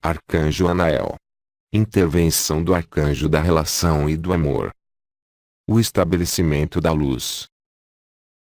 Arcanjo Anael. Intervenção do Arcanjo da Relação e do Amor. O estabelecimento da luz.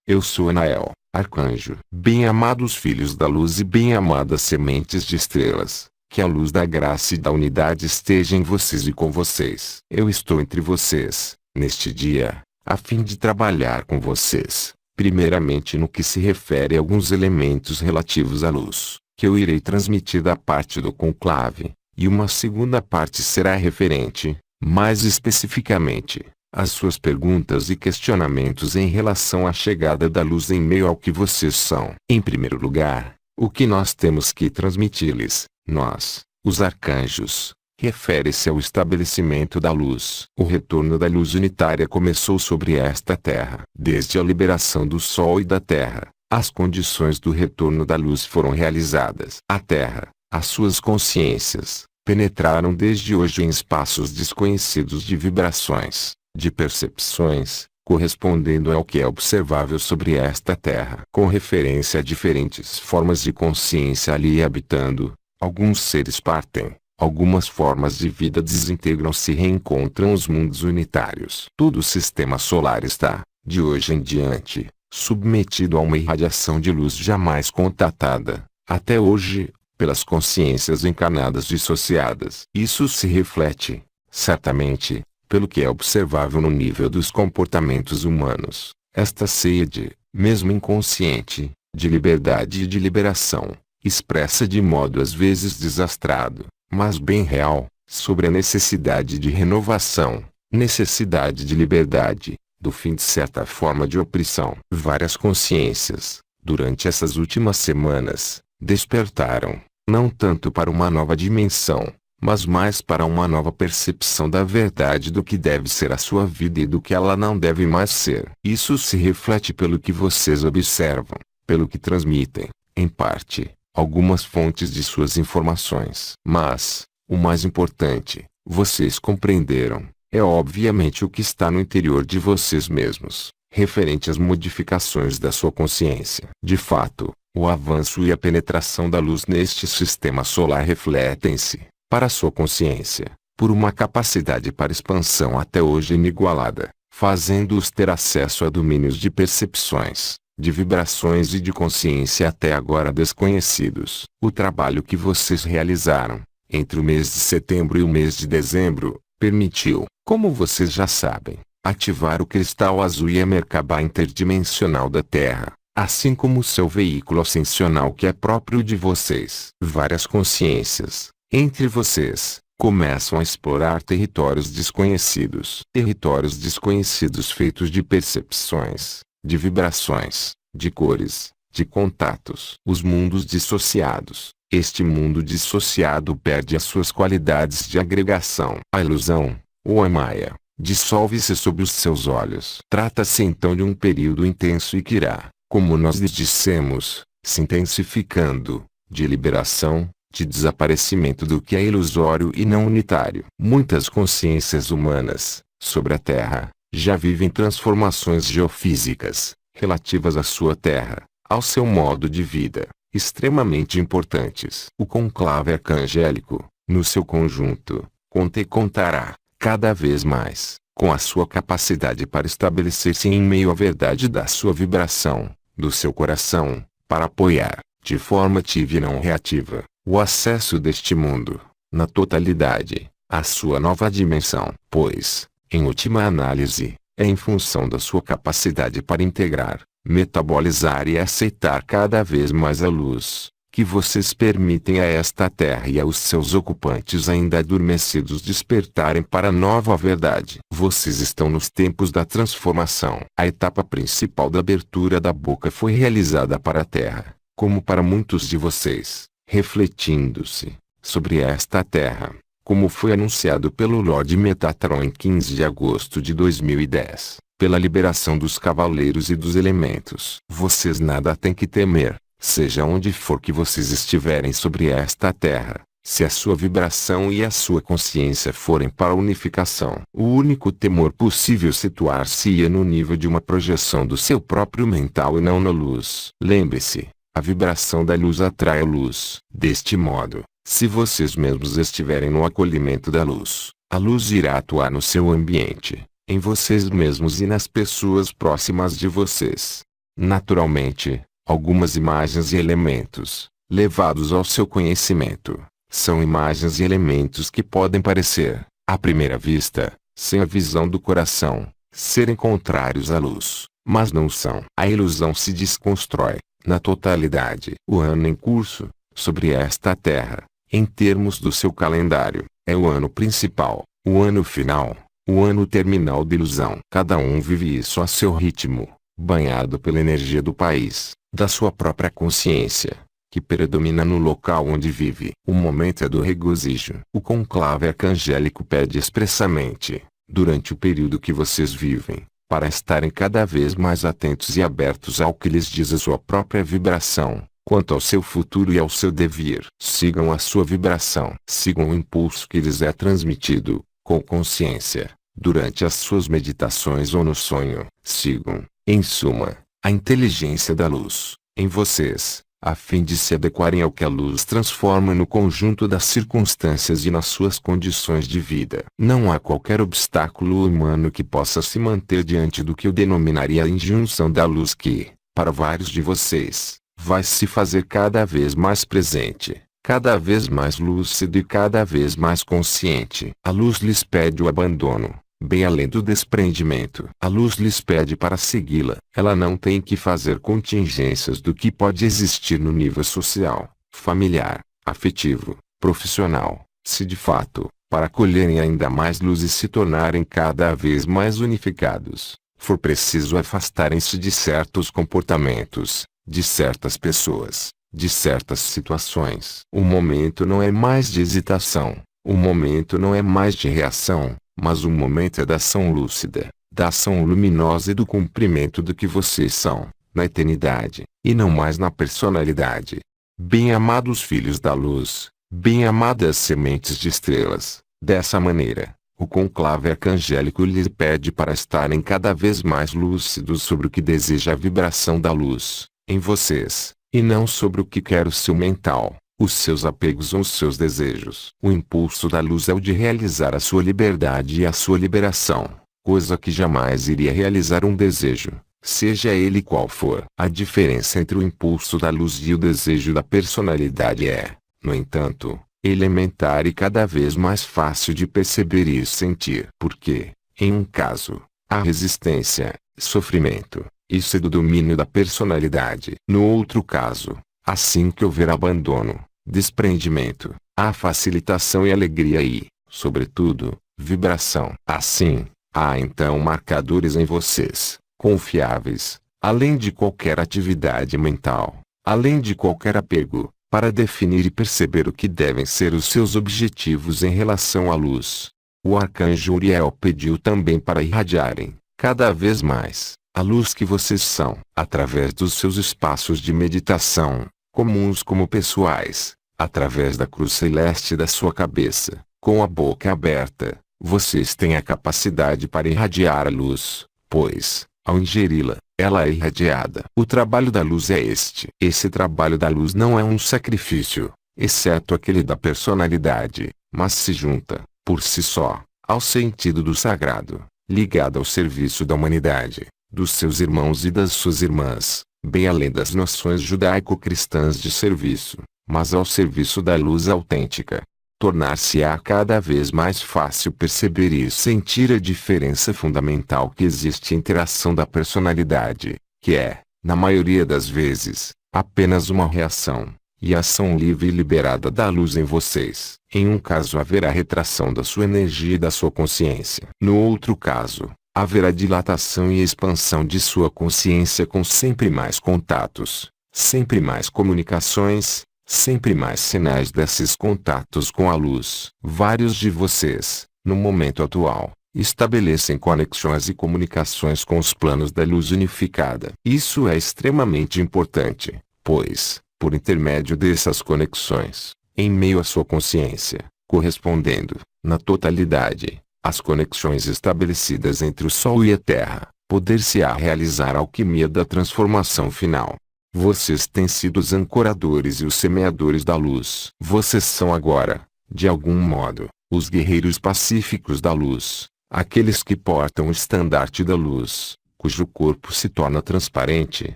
Eu sou Anael, Arcanjo. Bem-amados filhos da luz e bem-amadas sementes de estrelas, que a luz da graça e da unidade esteja em vocês e com vocês. Eu estou entre vocês, neste dia, a fim de trabalhar com vocês, primeiramente no que se refere a alguns elementos relativos à luz, que eu irei transmitir da parte do conclave, e uma segunda parte será referente, mais especificamente, às suas perguntas e questionamentos em relação à chegada da luz em meio ao que vocês são. Em primeiro lugar, o que nós temos que transmitir-lhes, nós, os arcanjos, refere-se ao estabelecimento da luz. O retorno da luz unitária começou sobre esta terra. Desde a liberação do Sol e da Terra, as condições do retorno da luz foram realizadas. A Terra, as suas consciências, penetraram desde hoje em espaços desconhecidos de vibrações, de percepções, correspondendo ao que é observável sobre esta Terra. Com referência a diferentes formas de consciência ali habitando, alguns seres partem, algumas formas de vida desintegram-se e reencontram os mundos unitários. Todo o sistema solar está, de hoje em diante, submetido a uma irradiação de luz jamais contatada, até hoje, pelas consciências encarnadas dissociadas. Isso se reflete, certamente, pelo que é observável no nível dos comportamentos humanos. Esta sede, mesmo inconsciente, de liberdade e de liberação, expressa de modo às vezes desastrado, mas bem real, sobre a necessidade de renovação, necessidade de liberdade, do fim de certa forma de opressão. Várias consciências, durante essas últimas semanas, despertaram, não tanto para uma nova dimensão, mas mais para uma nova percepção da verdade do que deve ser a sua vida e do que ela não deve mais ser. Isso se reflete pelo que vocês observam, pelo que transmitem, em parte, algumas fontes de suas informações. Mas, o mais importante, vocês compreenderam, é obviamente o que está no interior de vocês mesmos, referente às modificações da sua consciência. De fato, o avanço e a penetração da luz neste sistema solar refletem-se, para a sua consciência, por uma capacidade para expansão até hoje inigualada, fazendo-os ter acesso a domínios de percepções, de vibrações e de consciência até agora desconhecidos. O trabalho que vocês realizaram, entre o mês de setembro e o mês de dezembro, permitiu, como vocês já sabem, ativar o cristal azul e a Merkabah interdimensional da Terra, assim como o seu veículo ascensional que é próprio de vocês. Várias consciências, entre vocês, começam a explorar territórios desconhecidos. Territórios desconhecidos feitos de percepções, de vibrações, de cores, de contatos. Os mundos dissociados. Este mundo dissociado perde as suas qualidades de agregação. A ilusão, ou a maia, dissolve-se sob os seus olhos. Trata-se então de um período intenso e que irá, como nós lhes dissemos, se intensificando, de liberação, de desaparecimento do que é ilusório e não unitário. Muitas consciências humanas, sobre a Terra, já vivem transformações geofísicas, relativas à sua Terra, ao seu modo de vida, extremamente importantes. O conclave arcangélico, no seu conjunto, conta e contará, cada vez mais, com a sua capacidade para estabelecer-se em meio à verdade da sua vibração, do seu coração, para apoiar, de forma ativa e não reativa, o acesso deste mundo, na totalidade, à sua nova dimensão. Pois, em última análise, é em função da sua capacidade para integrar, metabolizar e aceitar cada vez mais a luz, que vocês permitem a esta terra e aos seus ocupantes ainda adormecidos despertarem para a nova verdade. Vocês estão nos tempos da transformação. A etapa principal da abertura da boca foi realizada para a terra, como para muitos de vocês, refletindo-se, sobre esta terra, como foi anunciado pelo Lord Metatron em 15 de agosto de 2010, pela liberação dos cavaleiros e dos elementos. Vocês nada têm que temer, seja onde for que vocês estiverem sobre esta terra, se a sua vibração e a sua consciência forem para a unificação. O único temor possível situar-se-ia no nível de uma projeção do seu próprio mental e não na luz. Lembre-se, a vibração da luz atrai a luz. Deste modo, Se vocês mesmos estiverem no acolhimento da luz, a luz irá atuar no seu ambiente, em vocês mesmos e nas pessoas próximas de vocês. Naturalmente, algumas imagens e elementos, levados ao seu conhecimento, são imagens e elementos que podem parecer, à primeira vista, sem a visão do coração, serem contrários à luz, mas não são. A ilusão se desconstrói, na totalidade. O ano em curso, sobre esta terra, em termos do seu calendário, é o ano principal, o ano final, o ano terminal da ilusão. Cada um vive isso a seu ritmo, banhado pela energia do país, da sua própria consciência, que predomina no local onde vive. O momento é do regozijo. O conclave arcangélico pede expressamente, durante o período que vocês vivem, para estarem cada vez mais atentos e abertos ao que lhes diz a sua própria vibração, quanto ao seu futuro e ao seu devir. Sigam a sua vibração. Sigam o impulso que lhes é transmitido, com consciência, durante as suas meditações ou no sonho. Sigam, em suma, a inteligência da luz, em vocês, a fim de se adequarem ao que a luz transforma no conjunto das circunstâncias e nas suas condições de vida. Não há qualquer obstáculo humano que possa se manter diante do que eu denominaria a injunção da luz que, para vários de vocês, vai se fazer cada vez mais presente, cada vez mais lúcido e cada vez mais consciente. A luz lhes pede o abandono, bem além do desprendimento. A luz lhes pede para segui-la. Ela não tem que fazer contingências do que pode existir no nível social, familiar, afetivo, profissional, se de fato, para colherem ainda mais luz e se tornarem cada vez mais unificados, for preciso afastarem-se de certos comportamentos, de certas pessoas, de certas situações. O momento não é mais de hesitação, o momento não é mais de reação, mas o momento é da ação lúcida, da ação luminosa e do cumprimento do que vocês são, na eternidade, e não mais na personalidade. Bem-amados filhos da luz, bem-amadas sementes de estrelas, dessa maneira, o conclave arcangélico lhes pede para estarem cada vez mais lúcidos sobre o que deseja a vibração da luz, em vocês, e não sobre o que quer o seu mental, os seus apegos ou os seus desejos. O impulso da luz é o de realizar a sua liberdade e a sua liberação, coisa que jamais iria realizar um desejo, seja ele qual for. A diferença entre o impulso da luz e o desejo da personalidade é, no entanto, elementar e cada vez mais fácil de perceber e sentir. Porque, em um caso, há resistência, sofrimento, isso é do domínio da personalidade. No outro caso, assim que houver abandono, desprendimento, há facilitação e alegria e, sobretudo, vibração. Assim, há então marcadores em vocês, confiáveis, além de qualquer atividade mental, além de qualquer apego, para definir e perceber o que devem ser os seus objetivos em relação à luz. O arcanjo Uriel pediu também para irradiarem, cada vez mais, a luz que vocês são, através dos seus espaços de meditação, comuns como pessoais, através da cruz celeste da sua cabeça, com a boca aberta, vocês têm a capacidade para irradiar a luz, pois, ao ingeri-la, ela é irradiada. O trabalho da luz é este. Esse trabalho da luz não é um sacrifício, exceto aquele da personalidade, mas se junta, por si só, ao sentido do sagrado, ligado ao serviço da humanidade, dos seus irmãos e das suas irmãs, bem além das noções judaico-cristãs de serviço, mas ao serviço da luz autêntica. Tornar-se-á cada vez mais fácil perceber e sentir a diferença fundamental que existe entre a ação da personalidade, que é, na maioria das vezes, apenas uma reação, e a ação livre e liberada da luz em vocês. Em um caso haverá retração da sua energia e da sua consciência. No outro caso, haverá dilatação e expansão de sua consciência com sempre mais contatos, sempre mais comunicações, sempre mais sinais desses contatos com a luz. Vários de vocês, no momento atual, estabelecem conexões e comunicações com os planos da luz unificada. Isso é extremamente importante, pois, por intermédio dessas conexões, em meio à sua consciência, correspondendo, na totalidade, às conexões estabelecidas entre o Sol e a Terra, poder-se-á realizar a alquimia da transformação final. Vocês têm sido os ancoradores e os semeadores da luz. Vocês são agora, de algum modo, os guerreiros pacíficos da luz, aqueles que portam o estandarte da luz, cujo corpo se torna transparente,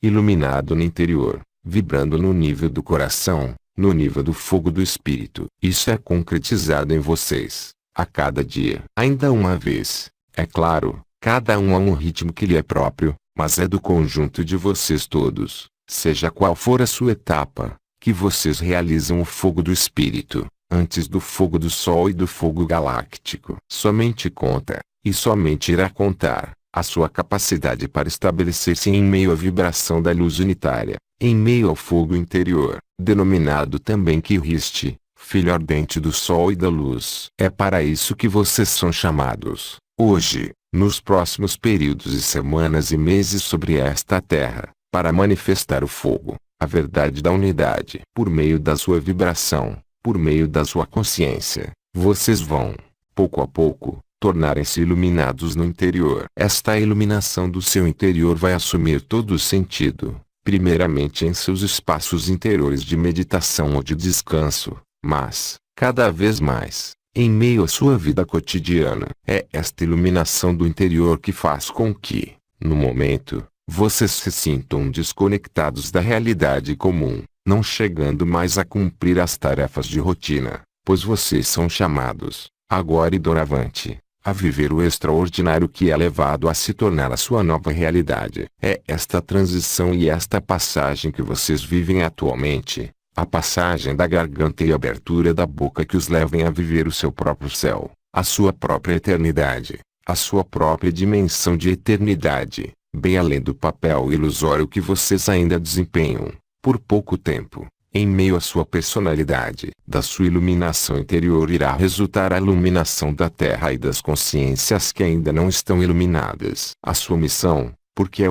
iluminado no interior, vibrando no nível do coração, no nível do fogo do espírito. Isso é concretizado em vocês, a cada dia. Ainda uma vez, é claro, cada um a um ritmo que lhe é próprio, mas é do conjunto de vocês todos, seja qual for a sua etapa, que vocês realizam o fogo do espírito, antes do fogo do sol e do fogo galáctico. Somente conta, e somente irá contar, a sua capacidade para estabelecer-se em meio à vibração da luz unitária, em meio ao fogo interior, denominado também Kiriste, filho ardente do sol e da luz. É para isso que vocês são chamados, hoje, nos próximos períodos e semanas e meses sobre esta terra, para manifestar o fogo, a verdade da unidade. Por meio da sua vibração, por meio da sua consciência, vocês vão, pouco a pouco, tornarem-se iluminados no interior. Esta iluminação do seu interior vai assumir todo o sentido, primeiramente em seus espaços interiores de meditação ou de descanso, mas, cada vez mais, em meio à sua vida cotidiana. É esta iluminação do interior que faz com que, no momento, vocês se sintam desconectados da realidade comum, não chegando mais a cumprir as tarefas de rotina, pois vocês são chamados, agora e doravante, a viver o extraordinário que é levado a se tornar a sua nova realidade. É esta transição e esta passagem que vocês vivem atualmente, a passagem da garganta e a abertura da boca que os levem a viver o seu próprio céu, a sua própria eternidade, a sua própria dimensão de eternidade, bem além do papel ilusório que vocês ainda desempenham, por pouco tempo. Em meio à sua personalidade, da sua iluminação interior irá resultar a iluminação da Terra e das consciências que ainda não estão iluminadas. A sua missão, porque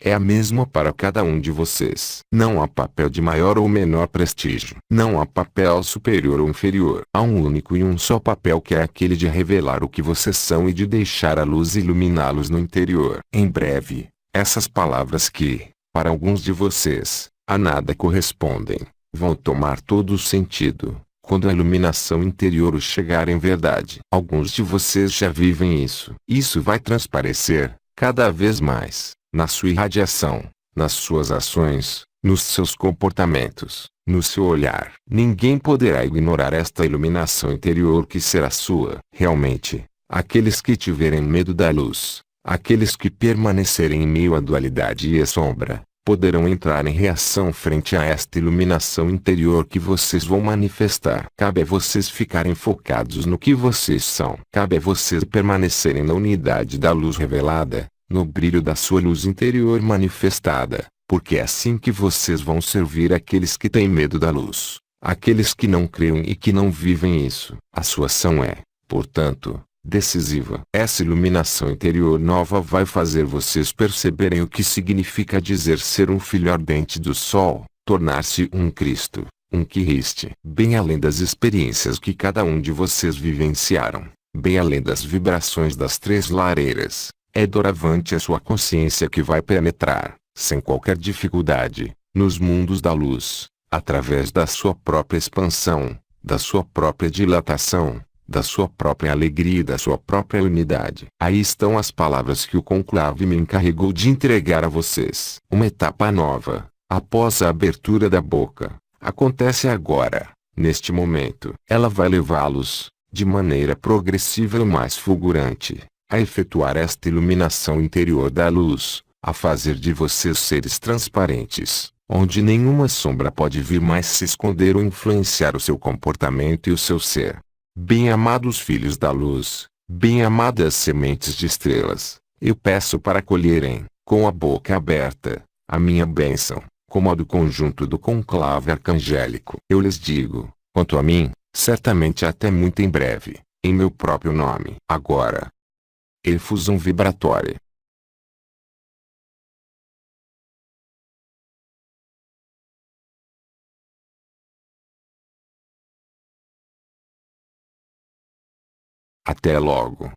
é a mesma para cada um de vocês. Não há papel de maior ou menor prestígio. Não há papel superior ou inferior. Há um único e um só papel que é aquele de revelar o que vocês são e de deixar a luz iluminá-los no interior. Em breve, essas palavras que, para alguns de vocês, a nada correspondem, vão tomar todo o sentido, quando a iluminação interior os chegar em verdade. Alguns de vocês já vivem isso. Isso vai transparecer, cada vez mais, na sua irradiação, nas suas ações, nos seus comportamentos, no seu olhar. Ninguém poderá ignorar esta iluminação interior que será sua. Realmente, aqueles que tiverem medo da luz, aqueles que permanecerem em meio à dualidade e à sombra, poderão entrar em reação frente a esta iluminação interior que vocês vão manifestar. Cabe a vocês ficarem focados no que vocês são. Cabe a vocês permanecerem na unidade da luz revelada, no brilho da sua luz interior manifestada, porque é assim que vocês vão servir aqueles que têm medo da luz, aqueles que não creem e que não vivem isso. A sua ação é, portanto, decisiva. Essa iluminação interior nova vai fazer vocês perceberem o que significa dizer ser um filho ardente do sol, tornar-se um Cristo, um Kiriste. Bem além das experiências que cada um de vocês vivenciaram, bem além das vibrações das três lareiras, é doravante a sua consciência que vai penetrar, sem qualquer dificuldade, nos mundos da luz, através da sua própria expansão, da sua própria dilatação, da sua própria alegria e da sua própria unidade. Aí estão as palavras que o conclave me encarregou de entregar a vocês. Uma etapa nova, após a abertura da boca, acontece agora, neste momento. Ela vai levá-los, de maneira progressiva e mais fulgurante, a efetuar esta iluminação interior da luz, a fazer de vocês seres transparentes, onde nenhuma sombra pode vir mais se esconder ou influenciar o seu comportamento e o seu ser. Bem-amados filhos da luz, bem-amadas sementes de estrelas, eu peço para colherem, com a boca aberta, a minha bênção, como a do conjunto do conclave arcangélico. Eu lhes digo, quanto a mim, certamente até muito em breve, em meu próprio nome. Agora, efusão vibratória. Até logo.